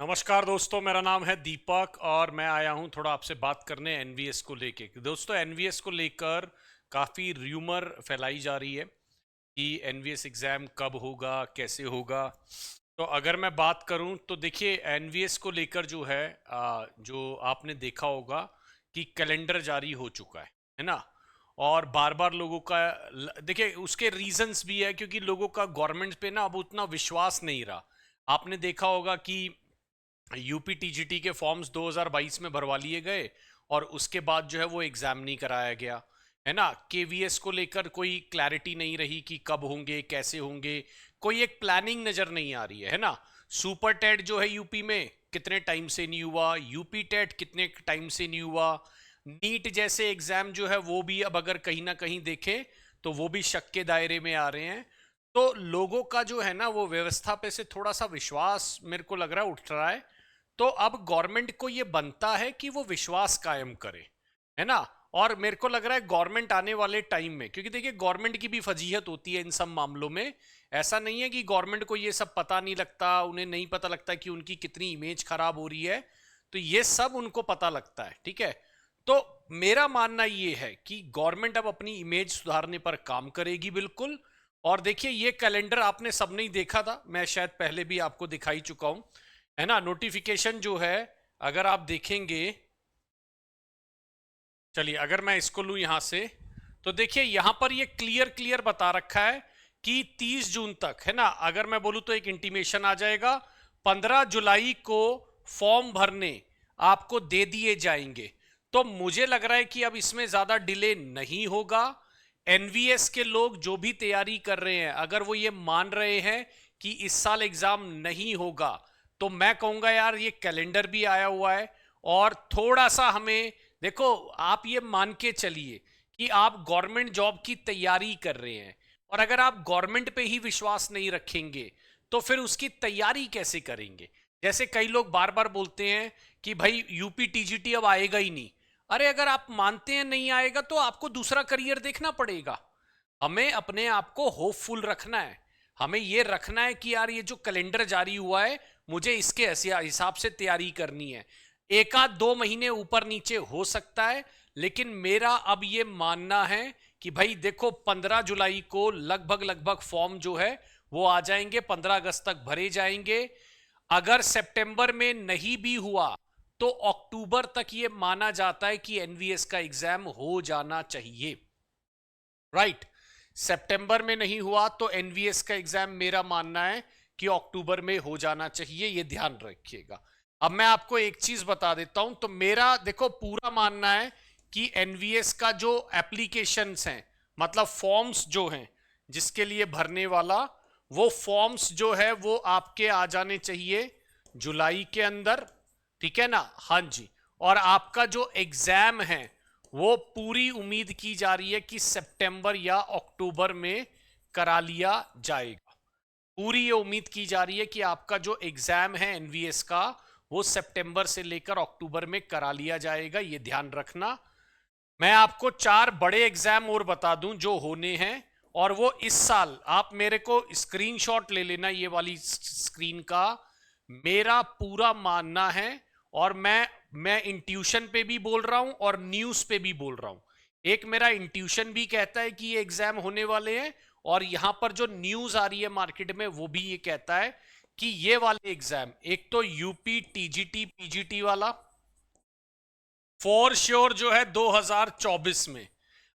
नमस्कार दोस्तों, मेरा नाम है दीपक और मैं आया हूं थोड़ा आपसे बात करने एनवीएस को लेके। दोस्तों, एनवीएस को लेकर काफ़ी र्यूमर फैलाई जा रही है कि एनवीएस एग्ज़ाम कब होगा, कैसे होगा। तो अगर मैं बात करूं तो देखिए, एनवीएस को लेकर जो है जो आपने देखा होगा कि कैलेंडर जारी हो चुका है ना। और बार बार लोगों का देखिए, उसके रीजंस भी है क्योंकि लोगों का गवर्नमेंट पे ना अब उतना विश्वास नहीं रहा। आपने देखा होगा कि यूपी टीजीटी के फॉर्म्स 2022 में भरवा लिए गए और उसके बाद जो है वो एग्जाम नहीं कराया गया, है ना। केवीएस को लेकर कोई क्लैरिटी नहीं रही कि कब होंगे, कैसे होंगे। कोई एक प्लानिंग नजर नहीं आ रही है ना। सुपर टेट जो है यूपी में कितने टाइम से नहीं हुआ, यूपी टेट कितने टाइम से नहीं हुआ। नीट जैसे एग्जाम जो है वो भी अब अगर कहीं ना कहीं देखें तो वो भी शक के दायरे में आ रहे हैं। तो लोगों का जो है ना वो व्यवस्था पे से थोड़ा सा विश्वास मेरे को लग रहा है उठ रहा है। तो अब गवर्नमेंट को ये बनता है कि वो विश्वास कायम करे, है ना। और मेरे को लग रहा है गवर्नमेंट आने वाले टाइम में, क्योंकि देखिए गवर्नमेंट की भी फजीहत होती है इन सब मामलों में। ऐसा नहीं है कि गवर्नमेंट को ये सब पता नहीं लगता, उन्हें नहीं पता लगता कि उनकी कितनी इमेज खराब हो रही है। तो ये सब उनको पता लगता है, ठीक है। तो मेरा मानना ये है कि गवर्नमेंट अब अपनी इमेज सुधारने पर काम करेगी, बिल्कुल। और देखिए, ये कैलेंडर आपने सबने ही देखा था, मैं शायद पहले भी आपको दिखाई चुका हूं, है ना। नोटिफिकेशन जो है, अगर आप देखेंगे, चलिए अगर मैं इसको लूं यहां से, तो देखिए यहां पर ये क्लियर क्लियर बता रखा है कि 30 जून तक, है ना। अगर मैं बोलूं तो एक इंटीमेशन आ जाएगा, 15 जुलाई को फॉर्म भरने आपको दे दिए जाएंगे। तो मुझे लग रहा है कि अब इसमें ज्यादा डिले नहीं होगा। एनवीएस के लोग जो भी तैयारी कर रहे हैं, अगर वो ये मान रहे हैं कि इस साल एग्जाम नहीं होगा, तो मैं कहूंगा यार ये कैलेंडर भी आया हुआ है। और थोड़ा सा हमें देखो, आप ये मान के चलिए कि आप गवर्नमेंट जॉब की तैयारी कर रहे हैं, और अगर आप गवर्नमेंट पे ही विश्वास नहीं रखेंगे तो फिर उसकी तैयारी कैसे करेंगे। जैसे कई लोग बार बार बोलते हैं कि भाई यूपी टीजीटी अब आएगा ही नहीं। अरे अगर आप मानते हैं नहीं आएगा तो आपको दूसरा करियर देखना पड़ेगा। हमें अपने आप को होपफुल रखना है। हमें ये रखना है कि यार ये जो कैलेंडर जारी हुआ है, मुझे इसके हिसाब से तैयारी करनी है। एक आध 2 महीने ऊपर नीचे हो सकता है, लेकिन मेरा अब ये मानना है कि भाई देखो, 15 जुलाई को लगभग लगभग फॉर्म जो है वो आ जाएंगे, 15 अगस्त तक भरे जाएंगे। अगर सितंबर में नहीं भी हुआ तो अक्टूबर तक ये माना जाता है कि एनवीएस का एग्जाम हो जाना चाहिए, राइट। सितंबर में नहीं हुआ तो एनवीएस का एग्जाम मेरा मानना है कि अक्टूबर में हो जाना चाहिए, ये ध्यान रखिएगा। अब मैं आपको एक चीज बता देता हूं, तो मेरा देखो पूरा मानना है कि एनवीएस का जो एप्लीकेशंस हैं, मतलब फॉर्म्स जो हैं जिसके लिए भरने वाला, वो फॉर्म्स जो है वो आपके आ जाने चाहिए जुलाई के अंदर, ठीक है ना। हाँ जी। और आपका जो एग्जाम है वो पूरी उम्मीद की जा रही है कि सितंबर या अक्टूबर में करा लिया जाएगा। पूरी ये उम्मीद की जा रही है कि आपका जो एग्जाम है एनवीएस का, वो सितंबर से लेकर अक्टूबर में करा लिया जाएगा, ये ध्यान रखना। मैं आपको 4 बड़े एग्जाम और बता दूं जो होने हैं, और वो इस साल, आप मेरे को स्क्रीनशॉट ले लेना ये वाली स्क्रीन का। मेरा पूरा मानना है, और मैं इंट्यूशन पे भी बोल रहा हूं और न्यूज पे भी बोल रहा हूं। एक मेरा इंट्यूशन भी कहता है कि ये एग्जाम होने वाले हैं, और यहां पर जो न्यूज आ रही है मार्केट में वो भी ये कहता है कि ये वाले एग्जाम, एक तो यूपी टीजीटी पीजीटी वाला फॉर श्योर जो है 2024 में।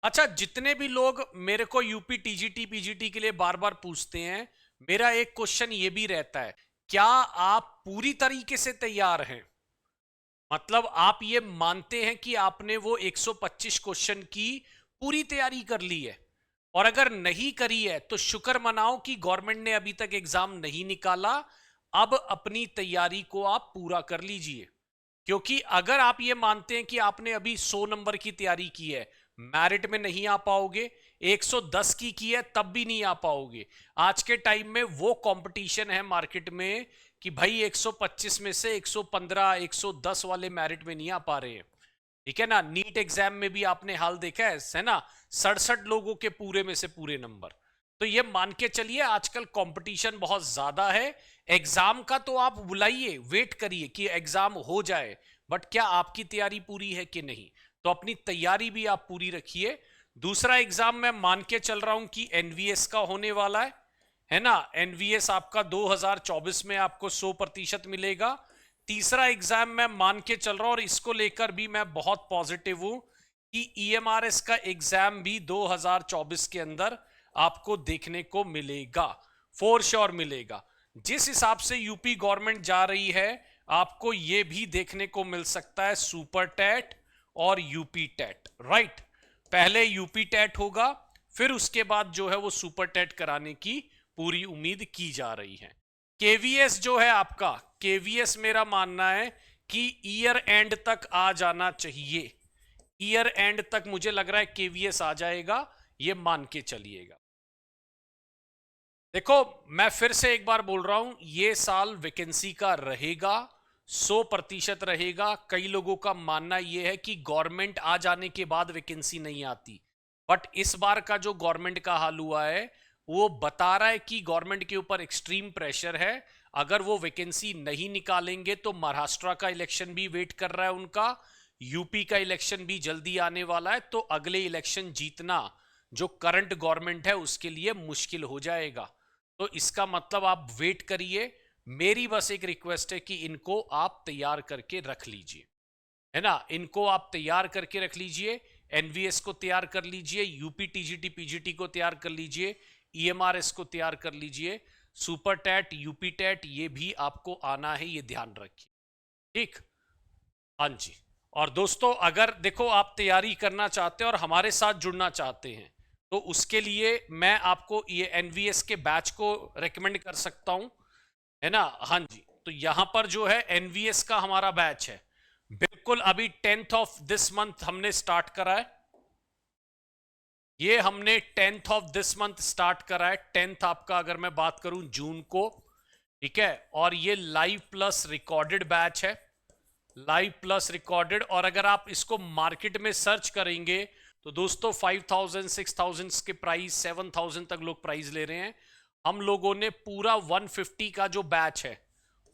अच्छा, जितने भी लोग मेरे को यूपी टीजीटी पीजीटी के लिए बार बार पूछते हैं, मेरा एक क्वेश्चन ये भी रहता है, क्या आप पूरी तरीके से तैयार हैं। मतलब आप ये मानते हैं कि आपने वो 125 क्वेश्चन की पूरी तैयारी कर ली है। और अगर नहीं करी है तो शुक्र मनाओ कि गवर्नमेंट ने अभी तक एग्जाम नहीं निकाला। अब अपनी तैयारी को आप पूरा कर लीजिए, क्योंकि अगर आप ये मानते हैं कि आपने अभी 100 नंबर की तैयारी की है, मेरिट में नहीं आ पाओगे। 110 की है तब भी नहीं आ पाओगे। आज के टाइम में वो कंपटीशन है मार्केट में कि भाई 125 में से 115 110 वाले मेरिट में नहीं आ पा रहे हैं, ठीक है ना। नीट एग्जाम में भी आपने हाल देखा है ना, 67 लोगों के पूरे में से पूरे नंबर। तो ये मान के चलिए आजकल कंपटीशन बहुत ज्यादा है। एग्जाम का तो आप बुलाइए, वेट करिए कि एग्जाम हो जाए, बट क्या आपकी तैयारी पूरी है कि नहीं? तो अपनी तैयारी भी आप पूरी रखिए। दूसरा एग्जाम मैं मान के चल रहा हूं कि एनवीएस का होने वाला है ना। एनवीएस आपका 2024 में आपको 100% मिलेगा। तीसरा एग्जाम मैं मान के चल रहा हूं और इसको लेकर भी मैं बहुत पॉजिटिव हूं कि ईएमआरएस का एग्जाम भी 2024 के अंदर आपको देखने को मिलेगा, फॉर श्योर मिलेगा। जिस हिसाब से यूपी गवर्नमेंट जा रही है, आपको यह भी देखने को मिल सकता है सुपर टेट और यूपी टेट, राइट। पहले यूपी टेट होगा, फिर उसके बाद जो है वो सुपर टेट कराने की पूरी उम्मीद की जा रही है। केवीएस जो है आपका, केवीएस मेरा मानना है कि ईयर एंड तक आ जाना चाहिए। ईयर एंड तक मुझे लग रहा है केवीएस आ जाएगा, ये मान के चलिएगा। देखो मैं फिर से एक बार बोल रहा हूं, ये साल वैकेंसी का रहेगा, 100% रहेगा। कई लोगों का मानना यह है कि गवर्नमेंट आ जाने के बाद वैकेंसी नहीं आती, बट इस बार का जो गवर्नमेंट का हाल हुआ है वो बता रहा है कि गवर्नमेंट के ऊपर एक्सट्रीम प्रेशर है। अगर वो वैकेंसी नहीं निकालेंगे तो महाराष्ट्र का इलेक्शन भी वेट कर रहा है उनका, यूपी का इलेक्शन भी जल्दी आने वाला है, तो अगले इलेक्शन जीतना जो करंट गवर्नमेंट है उसके लिए मुश्किल हो जाएगा। तो इसका मतलब आप वेट करिए। मेरी बस एक रिक्वेस्ट है कि इनको आप तैयार करके रख लीजिए, है ना। इनको आप तैयार करके रख लीजिए, एनवीएस को तैयार कर लीजिए, यूपी टीजीटी पीजीटी को तैयार कर लीजिए, ईएमआरएस को तैयार कर लीजिए, सुपर टेट यूपी टेट ये भी आपको आना है, ये ध्यान रखिए, ठीक। हाँ जी। और दोस्तों अगर देखो आप तैयारी करना चाहते हैं और हमारे साथ जुड़ना चाहते हैं, तो उसके लिए मैं आपको ये एनवीएस के बैच को रेकमेंड कर सकता हूं, है ना। हाँ जी, तो यहां पर जो है एनवीएस का हमारा बैच है, बिल्कुल अभी 10th ऑफ दिस मंथ हमने स्टार्ट करा है। ये हमने 10th of this month start करा है, 10th आपका अगर मैं बात करूं जून को, ठीक है। और ये लाइव प्लस रिकॉर्डेड बैच है, लाइव प्लस रिकॉर्डेड। और अगर आप इसको मार्केट में सर्च करेंगे तो दोस्तों 5000 6000 के प्राइस 7000 तक लोग प्राइस ले रहे हैं। हम लोगों ने पूरा 150 का जो बैच है,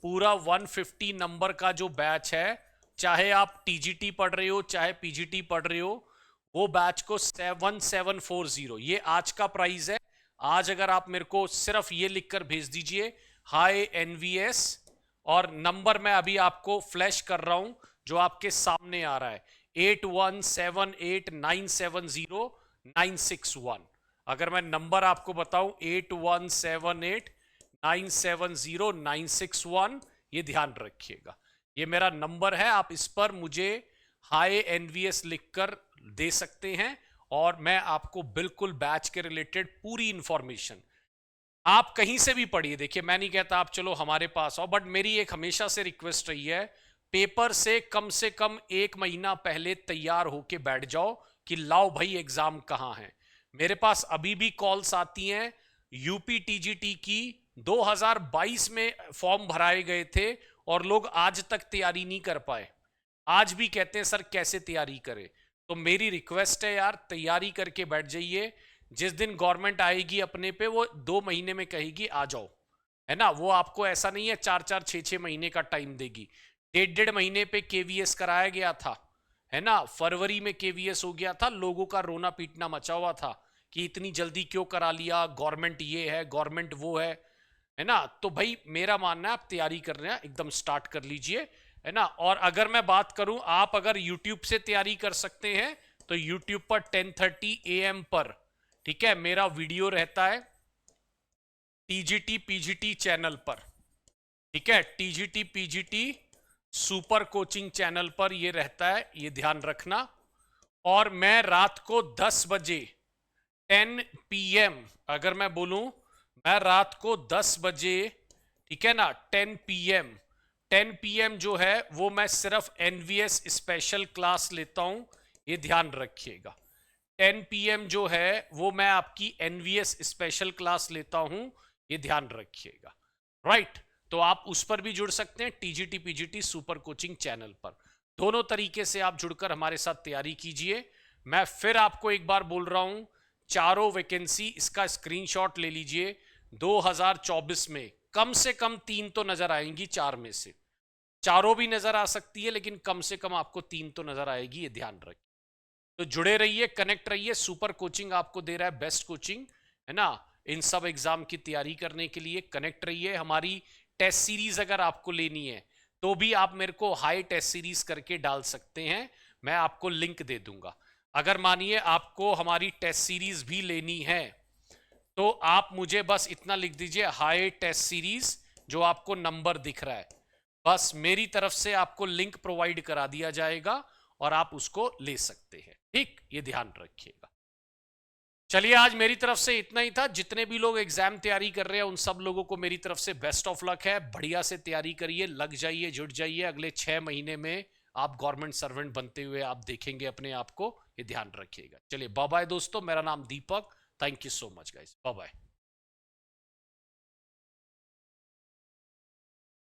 पूरा 150 नंबर का जो बैच है, चाहे आप टीजीटी पढ़ रहे हो चाहे पीजीटी पढ़ रहे हो, वो बैच को 7740 ये आज का प्राइस है। आज अगर आप मेरे को सिर्फ ये लिखकर भेज दीजिए हाय एनवीएस, और नंबर मैं अभी आपको फ्लैश कर रहा हूं जो आपके सामने आ रहा है 8178970961। अगर मैं नंबर आपको बताऊं 8178970961, ये ध्यान रखिएगा, ये मेरा नंबर है। आप इस पर मुझे हाय एनवीएस लिखकर दे सकते हैं और मैं आपको बिल्कुल बैच के रिलेटेड पूरी इंफॉर्मेशन, आप कहीं से भी पढ़िए। देखिए मैं नहीं कहता आप चलो हमारे पास आओ, बट मेरी एक हमेशा से रिक्वेस्ट रही है, पेपर से कम 1 महीना पहले तैयार होके बैठ जाओ कि लाओ भाई एग्जाम कहां है। मेरे पास अभी भी कॉल्स आती हैं, यूपी टीजीटी की 2022 में फॉर्म भराए गए थे और लोग आज तक तैयारी नहीं कर पाए, आज भी कहते हैं सर कैसे तैयारी करें। तो मेरी रिक्वेस्ट है यार, तैयारी करके बैठ जाइए। जिस दिन गवर्नमेंट आएगी अपने पे, वो 2 महीने में कहेगी आ जाओ, है ना। वो आपको ऐसा नहीं है 4-4 6-6 महीने का टाइम देगी। 1.5 महीने पे केवीएस कराया गया था, है ना। फरवरी में केवीएस हो गया था, लोगों का रोना पीटना मचा हुआ था कि इतनी जल्दी क्यों करा लिया, गवर्नमेंट ये है गवर्नमेंट वो है ना। तो भाई मेरा मानना है आप तैयारी कर रहे हैं एकदम स्टार्ट कर लीजिए, है ना। और अगर मैं बात करूं, आप अगर YouTube से तैयारी कर सकते हैं तो YouTube पर 10:30 AM पर, ठीक है, मेरा वीडियो रहता है टीजीटी पीजीटी चैनल पर, ठीक है, TGT PGT super coaching channel पर ये रहता है, ये ध्यान रखना। और मैं रात को 10 बजे 10 PM अगर मैं बोलूं, मैं रात को 10 बजे, ठीक है ना, 10 PM जो है वो मैं सिर्फ एनवीएस स्पेशल क्लास लेता हूं, ये ध्यान रखिएगा। 10 PM जो है वो मैं आपकी एनवीएस स्पेशल क्लास लेता हूं, ये ध्यान रखिएगा, राइट। तो आप उस पर भी जुड़ सकते हैं, TGT PGT super coaching channel पर। दोनों तरीके से आप जुड़कर हमारे साथ तैयारी कीजिए। मैं फिर आपको एक बार बोल रहा हूं, चारों वैकेंसी, इसका स्क्रीनशॉट ले लीजिए। 2024 में कम से कम 3 तो नजर आएंगी, 4 में से। चारों भी नजर आ सकती है, लेकिन कम से कम आपको 3 तो नजर आएगी, ये ध्यान रखिए। तो जुड़े रहिए, कनेक्ट रहिए। सुपर कोचिंग आपको दे रहा है बेस्ट कोचिंग, है ना, इन सब एग्जाम की तैयारी करने के लिए। कनेक्ट रहिए। हमारी टेस्ट सीरीज अगर आपको लेनी है तो भी आप मेरे को हाई टेस्ट सीरीज करके डाल सकते हैं, मैं आपको लिंक दे दूंगा। अगर मानिए आपको हमारी टेस्ट सीरीज भी लेनी है तो आप मुझे बस इतना लिख दीजिए, हाई टेस्ट सीरीज, जो आपको नंबर दिख रहा है, बस मेरी तरफ से आपको लिंक प्रोवाइड करा दिया जाएगा और आप उसको ले सकते हैं। ठीक, ये ध्यान रखिएगा। चलिए, आज मेरी तरफ से इतना ही था। जितने भी लोग एग्जाम तैयारी कर रहे हैं उन सब लोगों को मेरी तरफ से बेस्ट ऑफ लक है। बढ़िया से तैयारी करिए, लग जाइए, जुट जाइए। अगले 6 महीने में आप गवर्नमेंट सर्वेंट बनते हुए आप देखेंगे अपने आप को, ये ध्यान रखिएगा। चलिए, बाय बाय दोस्तों, मेरा नाम Deepak. Thank you so much guys, bye bye.